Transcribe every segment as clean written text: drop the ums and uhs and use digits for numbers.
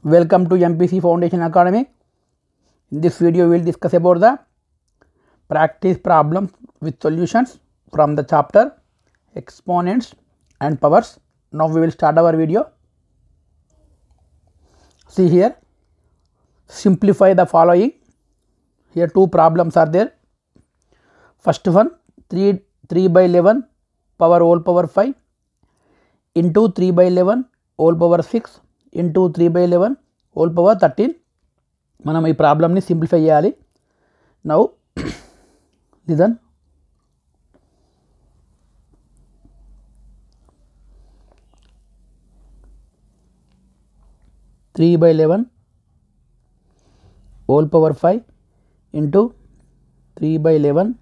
Welcome to MPC Foundation Academy. In this video, we will discuss about the practice problems with solutions from the chapter Exponents and Powers. Now we will start our video. See here, simplify the following. Here two problems are there. First one, 3 by 11 power whole power 5 into 3 by 11 whole power 6 into 3 by 11 whole power 13. మనం ఈ ప్రాబ్లమ్ని simplify చేయాలి. Now listen. Three by 11 whole power 5 into 3 by 11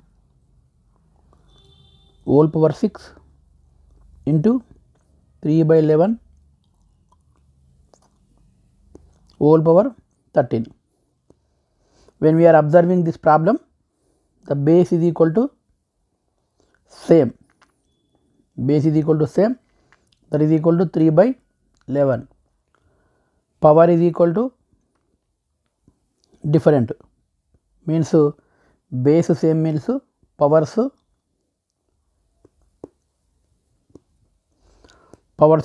whole power 6 into 3 by 11 whole power 13. When we are observing this problem, the base is equal to same. Base is equal to same, that is equal to 3 by 11. Power is equal to different, means base same means powers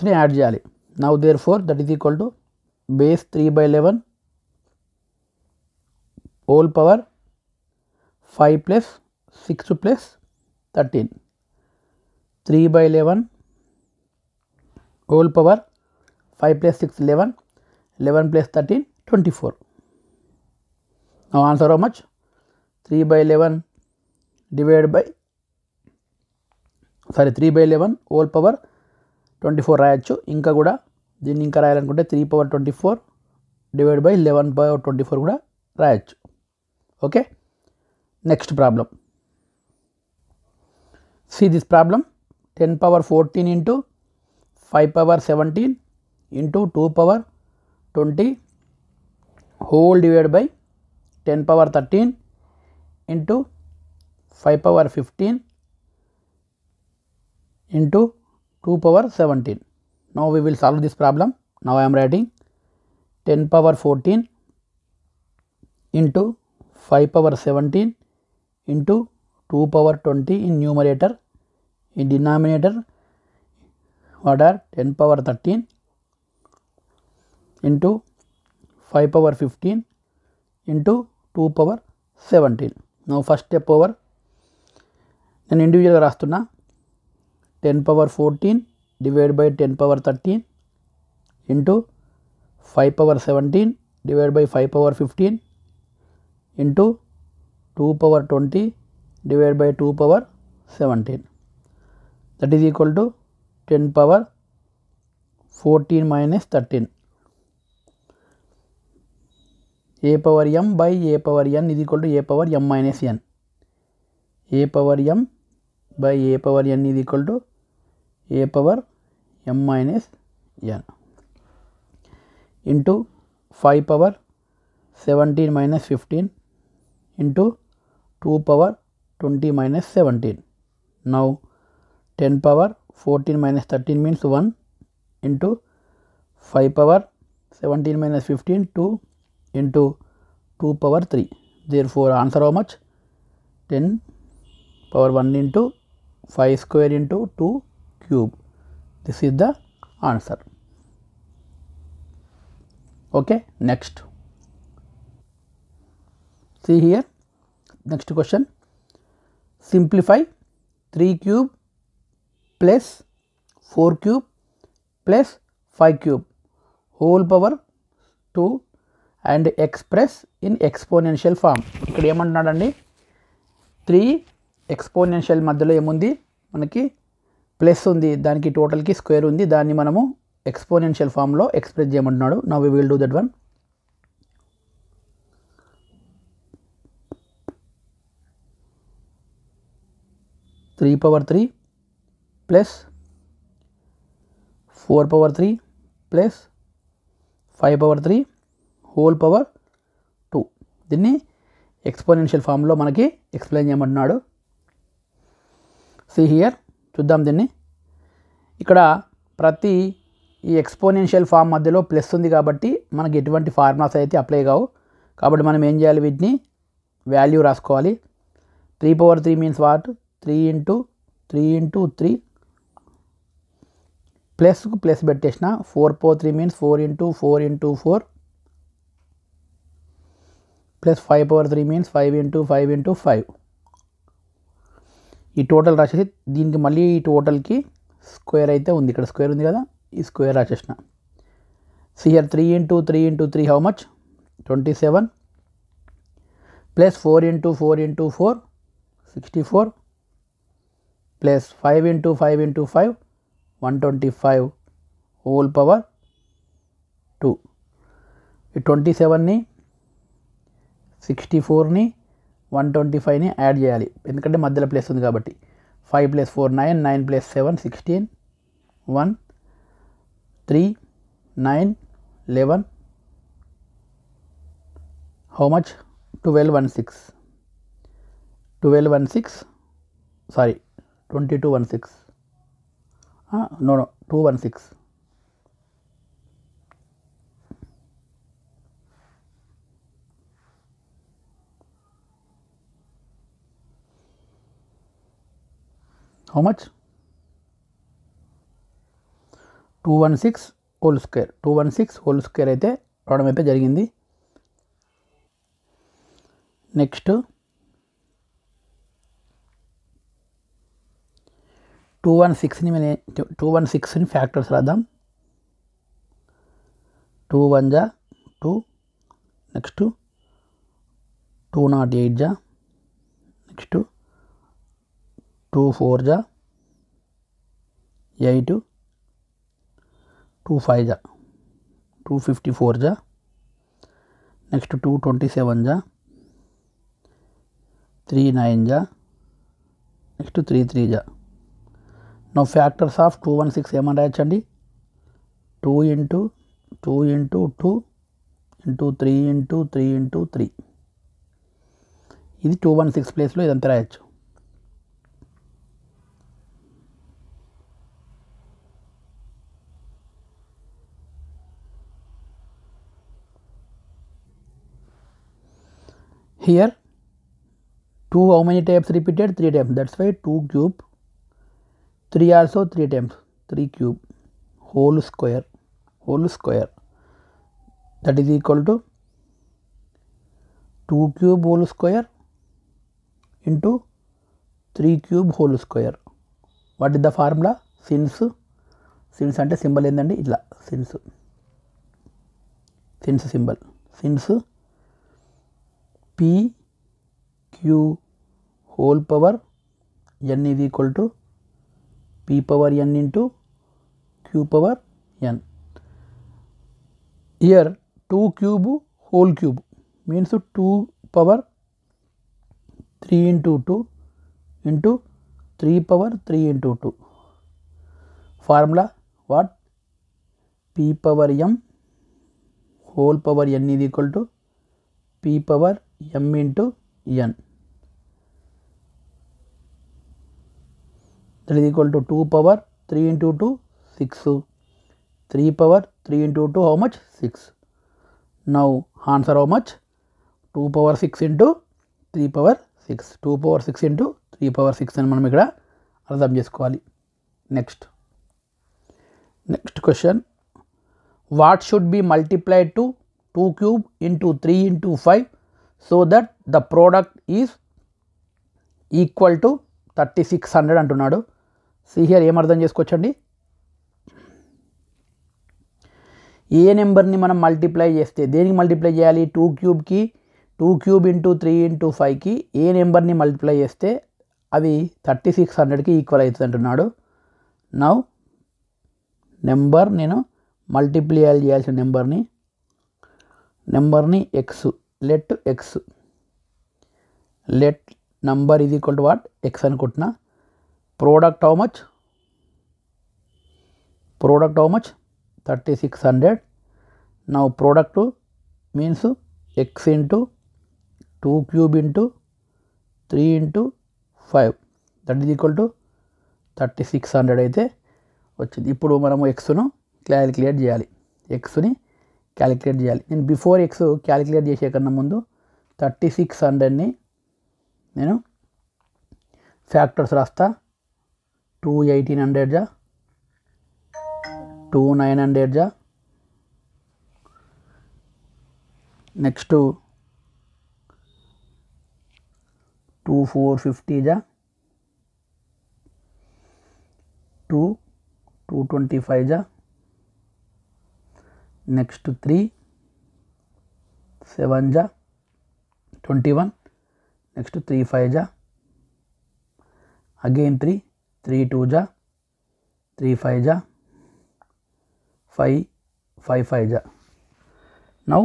ని add చేయాలి. Now therefore that is equal to base 3 by 11 whole power 5 plus 6 plus 13. 3 by 11 whole power 5 plus 6 11, 11 plus 13 24. Now answer how much? 3 by 11 divided by 3 by 11 whole power 24 రాయొచ్చు. ఇంకా కూడా దీన్ని ఇంకా రాయాలనుకుంటే 3 power 24 divide by 11 power 24 కూడా రాయొచ్చు. Okay, next problem. See this problem, 10 power 14 into 5 power 17 into 2 power 20 whole divided by 10 power 13 into 5 power 15 into 2 power 17. Now we will solve this problem. Now I am writing 10 power 14 into 5 power 17 into 2 power 20 in numerator. In denominator, what are 10 power 13 into 5 power 15 into 2 power 17. Now first step over, నేను ఇండివిజువల్గా రాస్తున్నా. 10 power 14 divided by 10 power 13 into 5 power 17 divided by 5 power 15 into 2 power 20 divided by 2 power 17. That is equal to 10 power 14 minus 13. A power m by a power n is equal to a power m minus n. A power m by a power n is equal to a power m minus n into 5 power 17 minus 15 into 2 power 20 minus 17. Now 10 power 14 minus 13 means 1 into 5 power 17 minus 15 2 into 2 power 3. Therefore answer how much? 10 power 1 into 5 square into 2 cube. This is the answer. Okay, next. See here, next question. Simplify 3 cube plus 4 cube plus 5 cube whole power 2 and express in exponential form. ఇక్కడ ఏమంటున్నాడండి, 3 exponential మధ్యలో ఏముంది, మనకి plus ఉంది, దానికి టోటల్కి square ఉంది, దాన్ని మనము exponential ఫామ్లో ఎక్స్ప్రెస్ చేయమంటున్నాడు. Now we will do that one. Three power 3 plus 4 power 3 plus 5 power 3 whole power 2. దీన్ని ఎక్స్పోనెన్షియల్ ఫామ్లో మనకి ఎక్స్ప్లెయిన్ చేయమంటున్నాడు. See here, చూద్దాం దీన్ని. ఇక్కడ ప్రతి ఈ ఎక్స్పోనెన్షియల్ ఫామ్ మధ్యలో ప్లస్ ఉంది కాబట్టి మనకి ఎటువంటి ఫార్ములాస్ అయితే అప్లై కావు. కాబట్టి మనం ఏం చేయాలి, వీటిని వాల్యూ రాసుకోవాలి. 3/3 మీన్స్ వాట్, 3 ఇంటూ 3 ప్లస్కు ప్లస్ పెట్టేసిన. 4/3 means 4 into 4 plus 5/3 means 5 into 5. ఈ టోటల్ రాసేసి దీనికి మళ్ళీ ఈ టోటల్కి స్క్వేర్ అయితే ఉంది, ఇక్కడ స్క్వేర్ ఉంది కదా, ఈ స్క్వేర్ రాసేసిన. Here 3 into 3 how much, 27 plus 4 into 4 64 plus 5 into 5 125 whole power 2. ఈ 27ని 64ని 125ని యాడ్ చేయాలి, ఎందుకంటే మధ్యలో ప్లస్ ఉంది కాబట్టి. 5 + 4 9, 9 + 7 16, 1 3 9 11 how much, 1216 sorry 2216 no 216. how much, 216 whole square. 216 whole square అయితే రావడం అయితే జరిగింది. నెక్స్ట్ 216ని ఫ్యాక్టర్స్ రాద్దాం. 2 1 జా 2, నెక్స్ట్ 208 జా, నెక్స్ట్ 2 4 జా 8, 2 5 జా 254 జా, నెక్స్ట్ 227 జా 3 9 జా, నెక్స్ట్ 3 3 జా. నౌ ఫ్యాక్టర్స్ ఆఫ్ 216 ఏమని రాయొచ్చండి, 2 into 2 into 2 into 3 into 3 into 3. ఇది 216 ప్లేస్లో ఇదంతా రాయొచ్చు. Here 2 how many times repeated, 3 times, that's why 2 cube. 3 also 3 times, 3 cube whole square that is equal to 2 cube whole square into 3 cube whole square. What is the formula, since అంటే symbol ఏందండి, ఇట్లా since symbol, since PQ whole power n is equal to P power n into Q power n. Here 2 cube whole cube means 2 power 3 into 2 into 3 power 3 into 2. Formula what, P power m whole power n is equal to P power m into n, that is equal to 2 power 3 into 2 6, 3 power 3 into 2 how much, 6. Now answer how much, 2 power 6 into 3 power 6, 2 power 6 into 3 power 6 అని మనం ఇక్కడ అర్థం చేసుకోవాలి. Next question, what should be multiplied to 2 cube into 3 into 5 so that the product is equal to 3600 అంటున్నాడు. See here ఏం అర్థం చేసుకోవచ్చండి, ఏ నెంబర్ని మనం మల్టిప్లై చేస్తే, దేనికి మల్టిప్లై చేయాలి, 2 క్యూబ్కి 2 క్యూబ్ ఇంటూ 3 ఇంటూ 5కి ఏ నెంబర్ని మల్టిప్లై చేస్తే అది 3600కి ఈక్వల్ అవుతుంది అంటున్నాడు. నౌ నెంబర్ నేను మల్టిప్లై చేయాల్సిన నెంబర్ని x, let number is equal to what, x అనుకుంటున్నా. Product how much 3600. Now product means x into 2 cube into 3 into 5 that is equal to 3600 అయితే వచ్చింది. ఇప్పుడు మనము ఎక్స్ను క్యాలిక్యులేట్ చేయాలి, ఎక్స్ని క్యాలిక్యులేట్ చేయాలి. నేను బిఫోర్ ఎక్స్ క్యాలిక్యులేట్ చేసే కన్నా ముందు 3600ని నేను ఫ్యాక్టర్స్ రాస్తా. 2 1800 జా, 2 900 జా, నెక్స్ట్ 2 450 జా, 2 225 జా, నెక్స్ట్ 3 7 జా 21, నెక్స్ట్ 3 5 జా, అగైన్ 3 3 2 జా, 3 5 జా, 5 5 5 జా. Now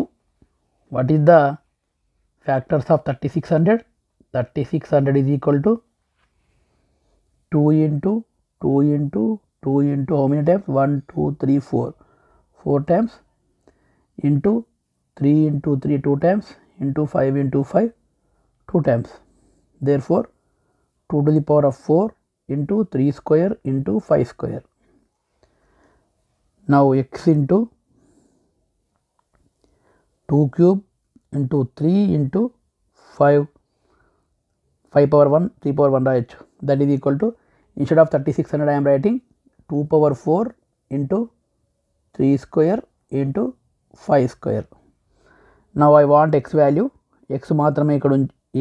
what is the factors of 3600? 3600 is equal to 2 into 2 into 2 into how many times? 1 2 3 4 4 times into 3 into 3 2 times into 5 into 5 2 times. Therefore 2 to the power of 4 into 3 square into 5 square. Now x into 2 cube into 3 into 5 power 1 3 power 1 right. That is equal to, instead of 3600 I am writing 2 power 4 into 3 square into 5 square. Now I want x value. x మాత్రమే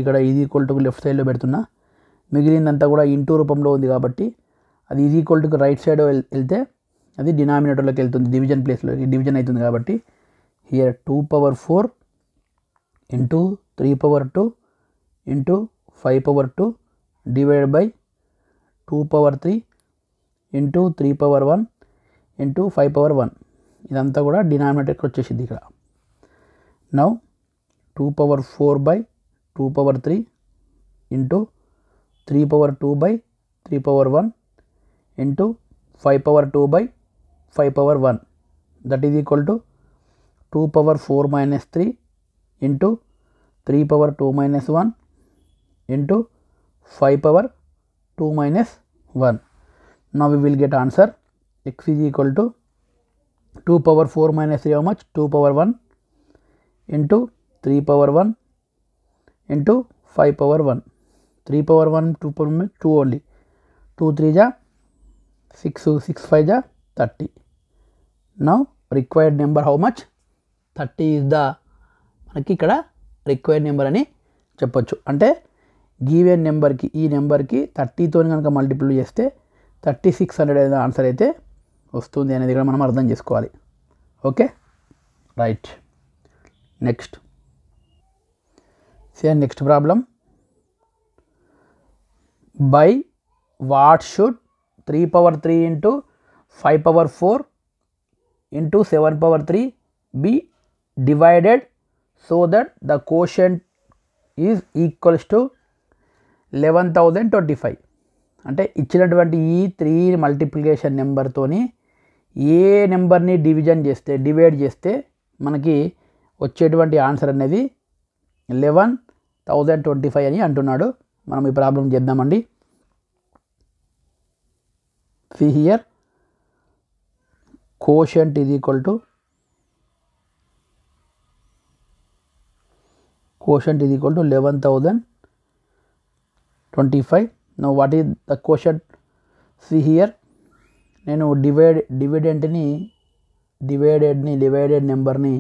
ఇక్కడ is equal to left సైడ్లో పెడుతున్నా, మిగిలిందంతా కూడా into రూపంలో ఉంది కాబట్టి అది is equal to right side వెళ్తే అది డినామినేటర్లోకి వెళ్తుంది, డివిజన్ ప్లేస్లోకి డివిజన్ అవుతుంది. కాబట్టి here 2 power 4 into 3 power 2 into 5 power 2 divided by 2 power 3 into 3 power 1 into 5 power 1. ఇదంతా కూడా డినామినేటర్కి వచ్చేసింది ఇక్కడ. Now 2 power 4 by 2 power 3 into 3 power 2 by 3 power 1 into 5 power 2 by 5 power 1. That is equal to 2 power 4 minus 3 into 3 power 2 minus 1 into 5 power 2 minus 1. Now we will get answer. X is equal to 2 power 4 minus 3 how much? 2 power 1 into 3 power 1 into 5 power 1. 3 power 1 2 power 1 2 only. 2 3 ja 6 6 5 ja 30. Now required number how much? 30 is the మనకి ఇక్కడ required number అని చెప్పొచ్చు. అంటే given నెంబర్కి ఈ నెంబర్కి 30తో కనుక multiple చేస్తే 3600 అనేది ఆన్సర్ అయితే వస్తుంది అనేది ఇక్కడ మనం అర్థం చేసుకోవాలి. Okay right. Next next problem. By what should 3 power 3 into 5 power 4 into 7 power 3 be divided so that the quotient is equals to 11,025. అంటే ఇచ్చినటువంటి ఈ 3 మల్టిప్లికేషన్ నెంబర్తోని ఏ నెంబర్ని డివైడ్ చేస్తే మనకి వచ్చేటువంటి ఆన్సర్ అనేది 11,025 అని అంటున్నాడు. మనం ఈ ప్రాబ్లం చేద్దామండి. See here, quotient is equal to 11,025. Now what is the quotient? See here, నేను డివైడెడ్ నెంబర్ని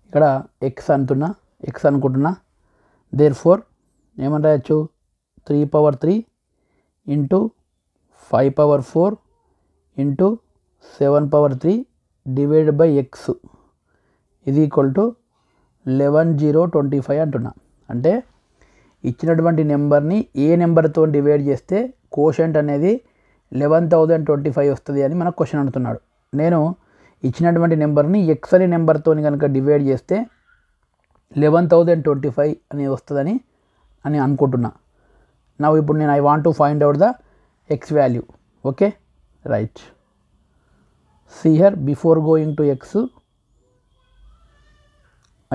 ఇక్కడ ఎక్స్ అనుకుంటున్నా. దేర్ ఫోర్ ఏమని రాయొచ్చు? 3 power 3 into 5 power 4 into 7 power 3 divided by x is equal to 11,025 అంటున్నా. అంటే ఇచ్చినటువంటి నెంబర్ని ఏ నెంబర్తో డివైడ్ చేస్తే కోషంట్ అనేది 11,025 వస్తుంది అని మనకు క్వశ్చన్ అడుగుతున్నాడు. నేను ఇచ్చినటువంటి నెంబర్ని ఎక్స్ అనే నెంబర్తో కనుక డివైడ్ చేస్తే 11,025 అని వస్తుందని అనుకుంటున్నా. నా ఇప్పుడు నేను I want to find out the x value. Okay right. See here, before going to x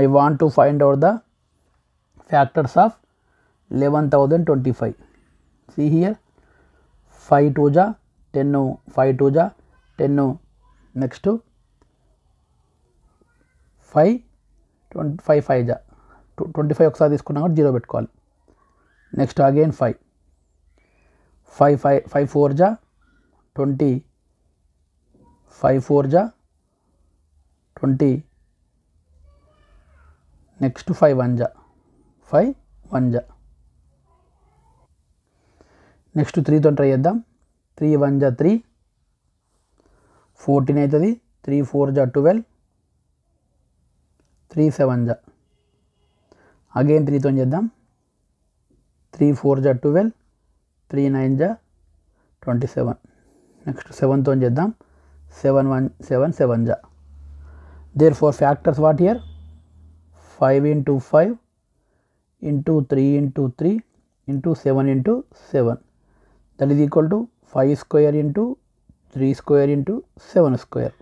I want to find out the factors of 11,025. See here, 5 2 ja 10 5 2 జా 10 నెక్స్ట్ 5 25 5 జా 25 ఒకసారి తీసుకున్నా కూడా 0 పెట్టుకోవాలి. నెక్స్ట్ అగైన్ 5 4 జా 20 5 4 జా 20 నెక్స్ట్ 5 1 జా 5 1 జా నెక్స్ట్ 3తో ట్రై చేద్దాం. 3 1 జా 3 14 అవుతుంది. 3 4 జా 12 3 7 జా అగైన్ 3తో చేద్దాం. 3 4 జా 12 3 9 జా 27 నెక్స్ట్ 7తో చేద్దాం. 7 1 7 7 జా. Therefore factors what here? 5 into 5 into 3 into 3 into 7 into 7, that is equal to 5 square into 3 square into 7 square.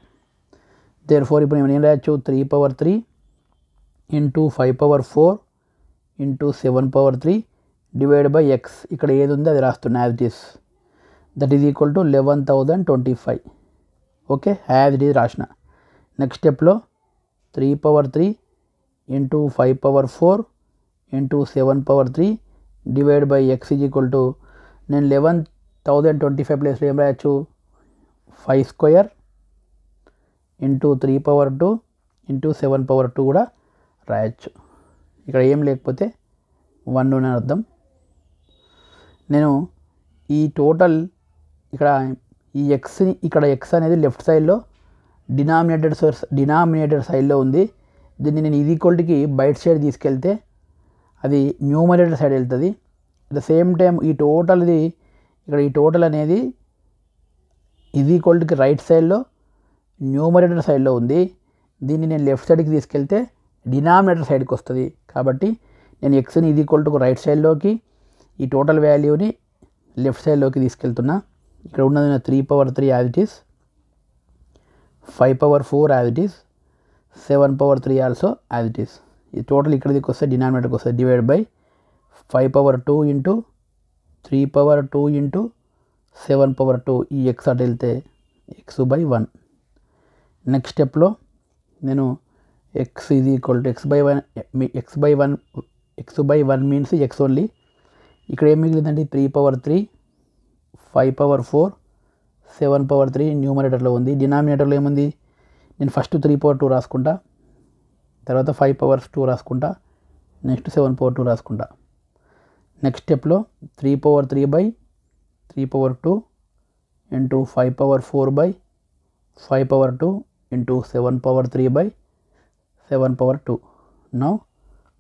Therefore ఇప్పుడు నేను ఏం రాయొచ్చు, 3 power 3 into 5 power 4 into 7 power 3 divided by x. ఇక్కడ ఏది ఉందో అది రాస్తున్నా as it is. That is equal to 11,025. Okay, as it is రాసిన. నెక్స్ట్ స్టెప్లో 3 power 3 into 5 power 4 into 7 power 3 divided by x is equal to, నేను 11,025 ప్లేస్లో ఏం రాయొచ్చు, 5 square into 3 power 2 into 7 power 2 కూడా రాయొచ్చు. ఇక్కడ ఏం లేకపోతే 1 అని అర్థం. నేను ఈ టోటల్ ఇక్కడ ఈ ఎక్స్ని, ఇక్కడ ఎక్స్ అనేది లెఫ్ట్ సైడ్లో డినామినేటర్ సైడ్లో ఉంది. దీన్ని నేను ఇది ఈక్వల్టీకి బయట సైడ్ తీసుకెళ్తే అది న్యూమరేటర్ సైడ్ వెళ్తుంది. అట్ ద సేమ్ టైం ఈ టోటల్ది, ఇక్కడ ఈ టోటల్ అనేది ఇది ఈక్వల్టీకి రైట్ సైడ్లో న్యూమరేటర్ సైడ్లో ఉంది. దీన్ని నేను లెఫ్ట్ సైడ్కి తీసుకెళ్తే డినామినేటర్ సైడ్కి వస్తుంది. కాబట్టి నేను ఎక్స్ని ఇది ఈక్వల్టీకి రైట్ సైడ్లోకి, ఈ టోటల్ వాల్యూని లెఫ్ట్ సైడ్లోకి తీసుకెళ్తున్నా. ఇక్కడ ఉన్నది 3 power 3 as it is, 5 power 4 as it is, 7 power 3 also as it is. ఈ టోటల్ ఇక్కడికి వస్తే డినామినేటర్కి వస్తుంది. Divide by 5 power 2 into 3 power 2 into 7 power 2. ఈ ఎక్స్ అటు వెళ్తే ఎక్స్ బై 1. నెక్స్ట్ స్టెప్లో నేను X is equal to X by 1 means X only. ఇక్కడ ఏం మిగిలిందండి, 3 power 3 5 power 4 7 power 3 న్యూమరేటర్లో ఉంది. డినామినేటర్లో ఏముంది, నేను ఫస్ట్ 3 power 2 రాసుకుంటా, తర్వాత 5 power 2 రాసుకుంటా, నెక్స్ట్ 7 power 2 రాసుకుంటా. నెక్స్ట్ స్టెప్లో 3 power 3 by 3 power 2 into 5 power 4 by 5 power 2 into 7 power 3 by 7 power 2. Now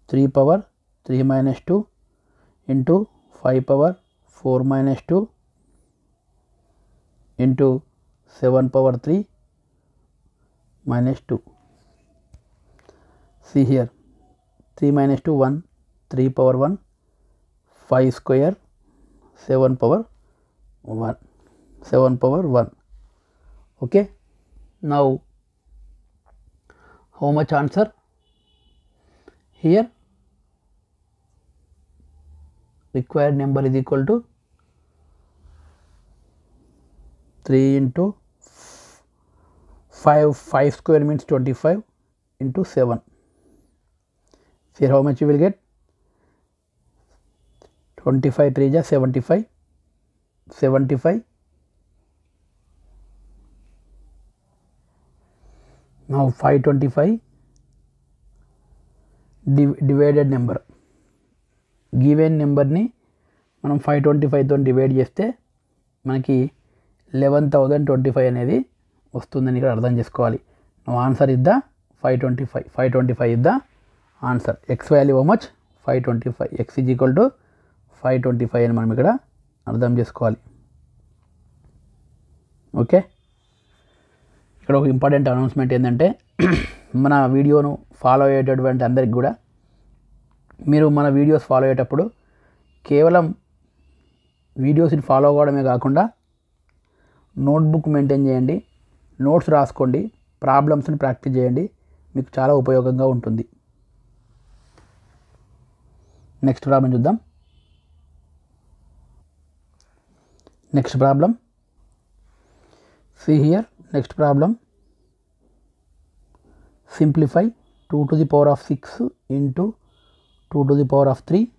3 power 3 minus 2 into 5 power 4 minus 2 into 7 power 3 minus 2. See here, 3 minus 2 1, 3 power 1, 5 square, 7 power 1, 7 power 1. Okay, now how much answer here? Required number is equal to 3 into 5 square means 25 into 7. See how much you will get, 25 3 is 75, 75. Now 525 divided number, given నెంబర్ని మనం 525తో divide చేస్తే మనకి 11,025 అనేది వస్తుందని ఇక్కడ అర్థం చేసుకోవాలి. Answer ఇద్దా 525 ఇద్దా answer. X value how much, 525. X is equal to 525 అని మనం ఇక్కడ అర్థం చేసుకోవాలి. ఓకే, ఇక్కడ ఒక ఇంపార్టెంట్ అనౌన్స్మెంట్ ఏంటంటే, మన వీడియోను ఫాలో అయ్యేటటువంటి అందరికి కూడా, మీరు మన వీడియోస్ ఫాలో అయ్యేటప్పుడు కేవలం వీడియోస్ని ఫాలో అవ్వడమే కాకుండా నోట్బుక్ మెయింటైన్ చేయండి, నోట్స్ రాసుకోండి, ప్రాబ్లమ్స్ని ప్రాక్టీస్ చేయండి, మీకు చాలా ఉపయోగంగా ఉంటుంది. నెక్స్ట్ ప్రాబ్లం చూద్దాం. Next problem, See here, next problem. Simplify 2 to the power of 6 into 2 to the power of 3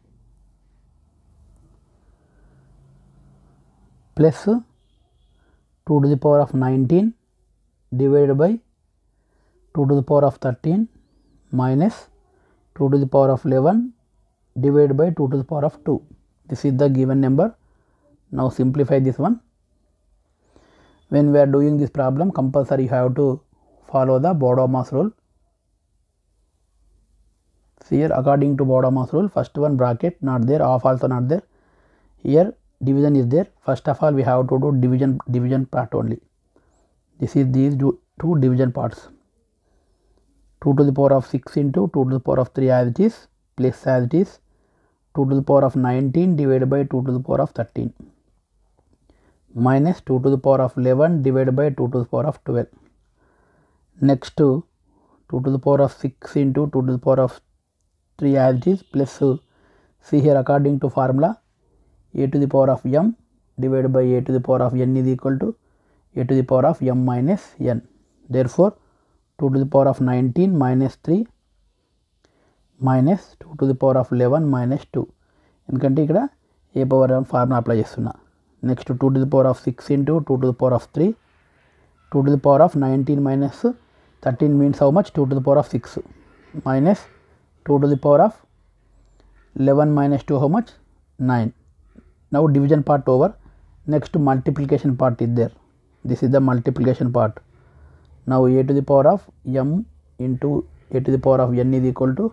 plus 2 to the power of 19 divided by 2 to the power of 13 minus 2 to the power of 11 divided by 2 to the power of 2. This is the given number. Now simplify this one. When we are doing this problem, compulsory you have to follow the Baudot-Mass rule. See here, according to Baudot-Mass rule, first one bracket not there, half also not there. Here division is there. First of all we have to do division part only. This is these two division parts. 2 to the power of 6 into 2 to the power of 3 as it is, plus as it is 2 to the power of 19 divided by 2 to the power of 13 minus 2 to the power of 11 divided by 2 to the power of 12. Next 2 to the power of 6 into 2 to the power of 3 as it is, plus see here, according to formula, a to the power of m divided by a to the power of n is equal to a to the power of m minus n. Therefore 2 to the power of 19 minus 3 minus 2 to the power of 11 minus 2. ఎందుకంటే ఇక్కడ ఏ power formula apply చేస్తున్నా. Next 2 to the power of 6 into 2 to the power of 3, 2 to the power of 19 minus 13 means how much? 2 to the power of 6 minus 2 to the power of 11 minus 2 how much? 9. Now division part over. Next multiplication part is there. This is the multiplication part. Now a to the power of m into a to the power of n is equal to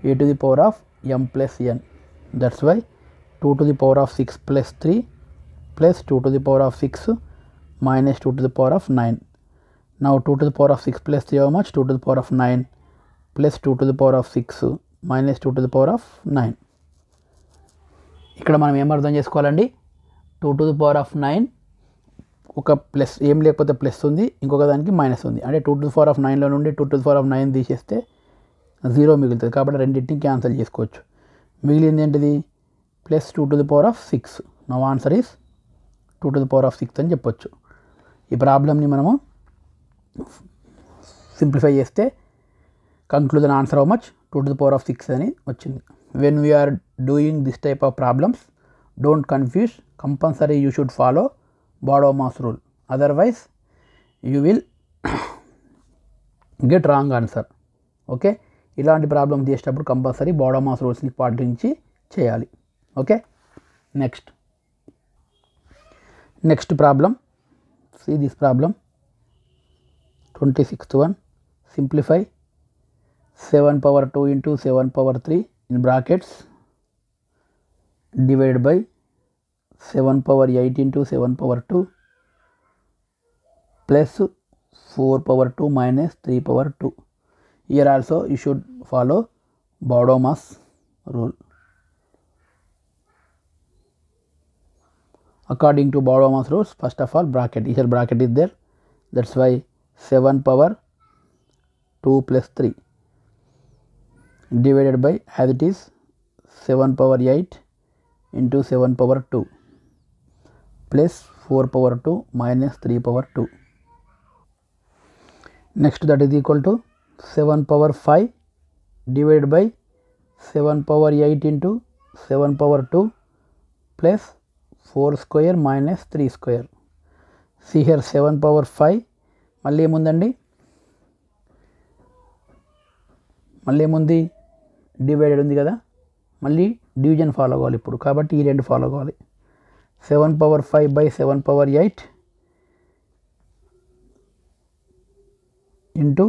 a to the power of m plus n. That's why 2 to the power of 6 plus 3 plus 2 to the power of 6 minus 2 to the power of 9. Now 2 to the power of 6 plus 3 how much? 2 to the power of 9 plus 2 to the power of 6 minus 2 to the power of 9. ఇక్కడ మనం ఏం అర్థం చేసుకోవాలండి, 2 to the power of 9 ఒక plus ఏం లేకపోతే plus ఉంది, ఇంకొక దానికి మైనస్ ఉంది. అంటే 2 to the power of 9లో నుండి 2 to the power of 9 తీసేస్తే 0 మిగులుతుంది. కాబట్టి రెండింటిని క్యాన్సిల్ చేసుకోవచ్చు. మిగిలింది ఏంటిది? Plus 2 to the power of 6. నా answer is 2 to the power of 6 అని చెప్పొచ్చు. ఈ ప్రాబ్లమ్ని మనము సింప్లిఫై చేస్తే conclusion answer how much? 2 to the power of 6 అని వచ్చింది. When we are doing this type of problems, don't confuse, compulsory you should follow Baudot-Mass rule, otherwise you will get wrong answer. Okay, ఇలాంటి problem చేసేటప్పుడు compulsory Baudot-Mass రూల్స్ని పాటించి చేయాలి. Okay, next problem. see this problem, 26th one. simplify 7 power 2 into 7 power 3 in brackets divided by 7 power 8 into 7 power 2 plus 4 power 2 minus 3 power 2. Here also you should follow Baudot-Mass rule. According to Baudot-Mass rules, first of all bracket, here bracket is there, that's why 7 power 2 plus 3 divided by, as it is, 7 power 8 into 7 power 2 plus 4 power 2 minus 3 power 2. Next that is equal to 7 power 5 divided by 7 power 8 into 7 power 2 plus 4 square minus 3 square. See here 7 power 5 మళ్ళీ ఏముందండి, మళ్ళీ ఏముంది? Divided ఉంది కదా, మళ్ళీ division follow అవ్వాలి ఇప్పుడు. కాబట్టి ఈ రెండు ఫాలో అవ్వాలి. 7 power 5 by 7 power 8 into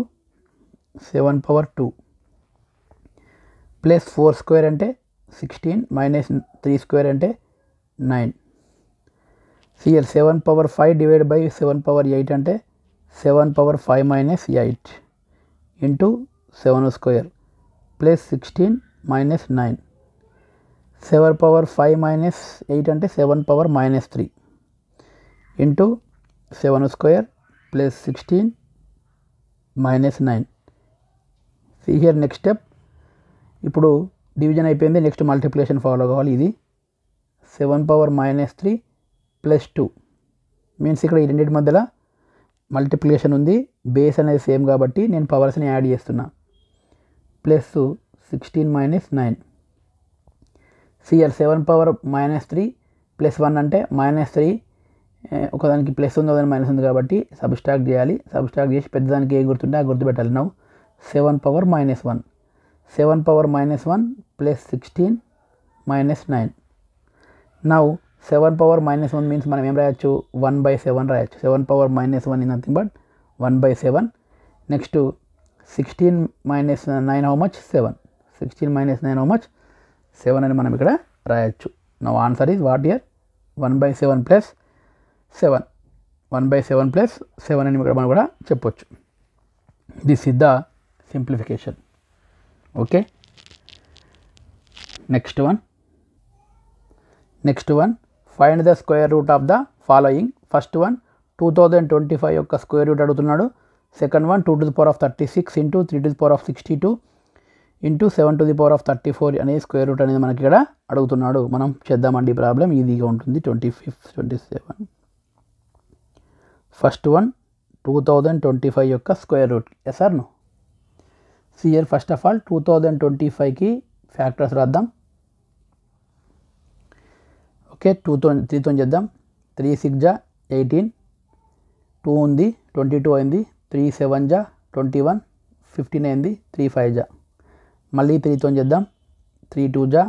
7 power 2 plus 4 square అంటే 16 minus 3 square అంటే 9. here 7 power 5 divided by 7 power 8 అంటే 7 power 5 minus 8 into 7 square plus 16 minus 9. 7 power 5 minus 8 అంటే 7 power minus 3 into 7 square plus 16 minus 9. See here next step. ఇప్పుడు division అయిపోయింది, next multiplication follow కావాలి. ఇది 7 power minus 3 plus 2 means ఇక్కడ ఈ రెండింటి మధ్యలో మల్టిప్లికేషన్ ఉంది, బేస్ అనేది సేమ్ కాబట్టి నేను పవర్స్ని యాడ్ చేస్తున్నా. Plus 16 minus 9. CR 7 power -3 plus 1 అంటే -3, ఒకదానికి ప్లస్ ఉంది ఒకదానికి మైనస్ ఉంది కాబట్టి సబ్స్ట్రాక్ట్ చేయాలి. సబ్స్ట్రాక్ట్ చేసి పెద్దదానికి ఏ గుర్తుంటే ఆ గుర్తు పెట్టాలి. నవ్వు 7 పవర్ -1, 7 పవర్ -1 ప్లస్ 16 మైనస్ 9. నవ్వు 7 పవర్ -1 మీన్స్ మనం ఏం రాయొచ్చు, 1/7 రాయొచ్చు. 7 power -1 is nothing but 1/7. Next 16 minus 9 how much, 7. 16 minus 9 how much, 7 అని మనం ఇక్కడ రాయొచ్చు. Now answer is what year, 1/7 plus 7. 1/7 plus 7 అని ఇక్కడ మనం కూడా చెప్పొచ్చు. This is the simplification. Okay, next one find the square root of the following. First one 2025 యొక్క స్క్వేర్ రూట్ అడుగుతున్నాడు. Second one 2 to the power of 36 into 3 to the power of 62 into 7 to the power of 34 అనే square root అనేది మనకి ఇక్కడ అడుగుతున్నాడు. మనం చేద్దామండి. Problem ఈజీగా ఉంటుంది. 27. ఫస్ట్ వన్ 2025 యొక్క square root. Yes or no? సియర్ ఫస్ట్ ఆఫ్ ఆల్ 2025కి ఫ్యాక్టర్స్ రాద్దాం. ఓకే, 3తో చేద్దాం. 3 6 జా 18, 2 ఉంది 22 అయింది, 3 7 జా 21, 15 అయింది, 3 5 జా. మళ్ళీ 3తో చేద్దాం. 3 2 జా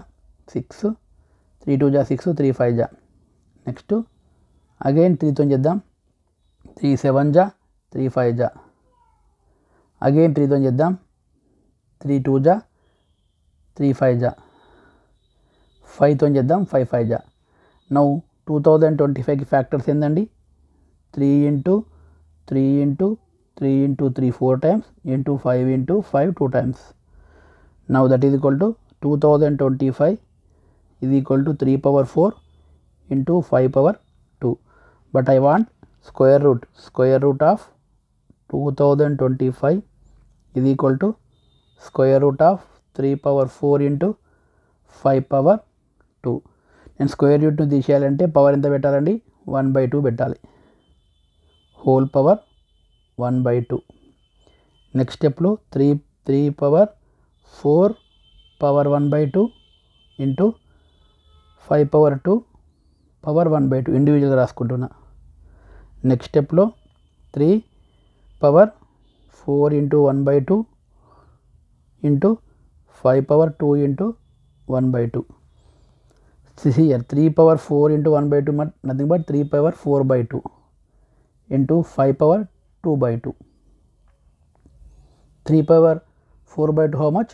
6, 3 2 జా 6, 3 5 జా. నెక్స్ట్ అగైన్ 3తో చేద్దాం. 3 7 జా 3 5 జా. అగైన్ 3తో చేద్దాం. 3 2 జా 3 5 జా. 5తో చేద్దాం. 5 5 జా. నౌ 2025కి ఫ్యాక్టర్స్ ఏందండి, 3 into 3 into 3 into 3 4 times into 5 into 5 2 times. Now that is equal to 2025 is equal to 3 power 4 into 5 power 2. But I want square root of 2025 is equal to square root of 3 power 4 into 5 power 2. నేను square రూట్ను తీసేయాలంటే power ఎంత పెట్టాలండి, 1/2 పెట్టాలి. Whole power 1/2. Next స్టెప్లో 3 power 4 power 1/2 into 5 power 2 power 1/2 ఇండివిజువల్గా రాసుకుంటున్నా. Next స్టెప్లో 3 power 4 into 1/2 into 5 power 2 into 1/2. here 3 power 4 into 1/2 nothing but 3 power 4/2 into 5 power 2/2. 3 power 4/2 how much,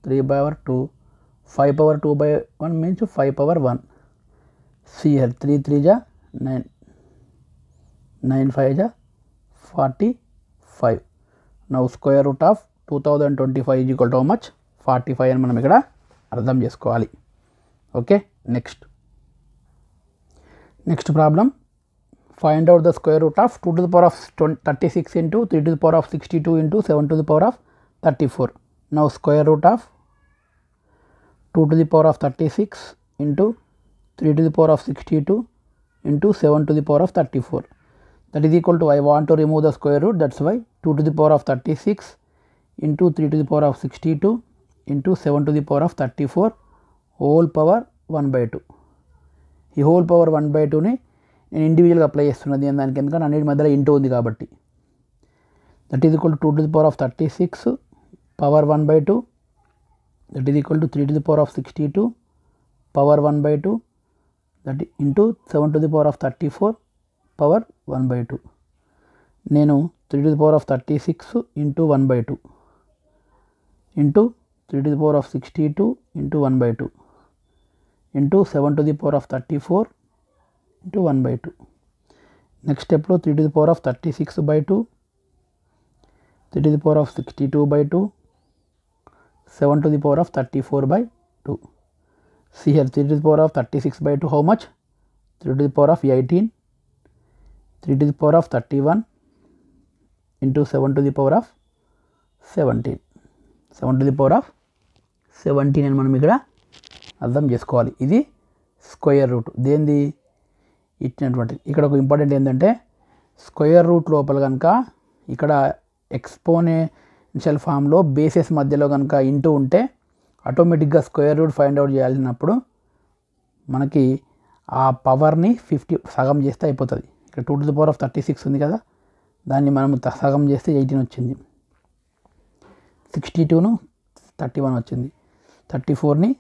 3 power 2. 5 power 2/1 means 5 power 1. See here 3 3 ja 9, 9 5 ja 45. now square root of 2025 is equal to how much, 45 అని మనం ఇక్కడ అర్థం చేసుకోవాలి. Okay, next problem. Find out the square root of 2 to the power of 36 into 3 to the power of 62 into 7 to the power of 34. Now square root of 2 to the power of 36 into 3 to the power of 62 into 7 to the power of 34. that is equal to, I want to remove the square root, that's why 2 to the power of 36 into 3 to the power of 62 into 7 to the power of 34 whole power 1/2. ఈ whole power 1/2ని నేను ఇండివిజువల్గా apply చేస్తున్నది దానికి, ఎందుకంటే అన్నిటి మధ్యలో into ఉంది కాబట్టి. That is equal to 2 to the power of 36 power 1/2 that is equal to 3 to the power of 62 power 1/2 that into 7 to the power of 34 power 1/2. నేను 3 to the power of 36 into 1/2 into 3 to the power of 62 into 1/2 into 7 to the power of 34 into 1/2. Next స్టెప్లో 3 to the power of 36/2, 3 to the power of 62/2, 7 to the power of 34/2. See here 3 to the power of 36/2 how much, 3 to the power of 18, 3 to the power of 31 into 7 to the power of 17. 7 to the power of 17 అని మనం ఇక్కడ అర్థం చేసుకోవాలి. ఇది square root దేంది ఇచ్చినటువంటి. ఇక్కడ ఒక important ఏంటంటే స్క్వేర్ రూట్ లోపల కనుక ఇక్కడ ఎక్స్పోనెన్షియల్ ఫామ్లో బేసెస్ మధ్యలో కనుక ఇంటూ ఉంటే ఆటోమేటిక్గా స్క్వేర్ రూట్ ఫైండ్ అవుట్ చేయాల్సినప్పుడు మనకి ఆ పవర్ని 50 సగం చేస్తే అయిపోతుంది. ఇక్కడ 2⁻36 ఉంది కదా, దాన్ని మనం సగం చేస్తే 18 వచ్చింది. 62ను 31 వచ్చింది. 34ని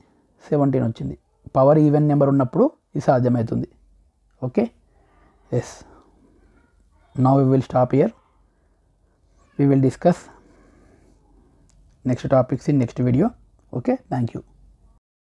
17 వచ్చింది. పవర్ ఈవెన్ నెంబర్ ఉన్నప్పుడు ఇది సాధ్యమవుతుంది. Okay, yes. Now we will stop here. We will discuss next topics in next video. Okay, thank you.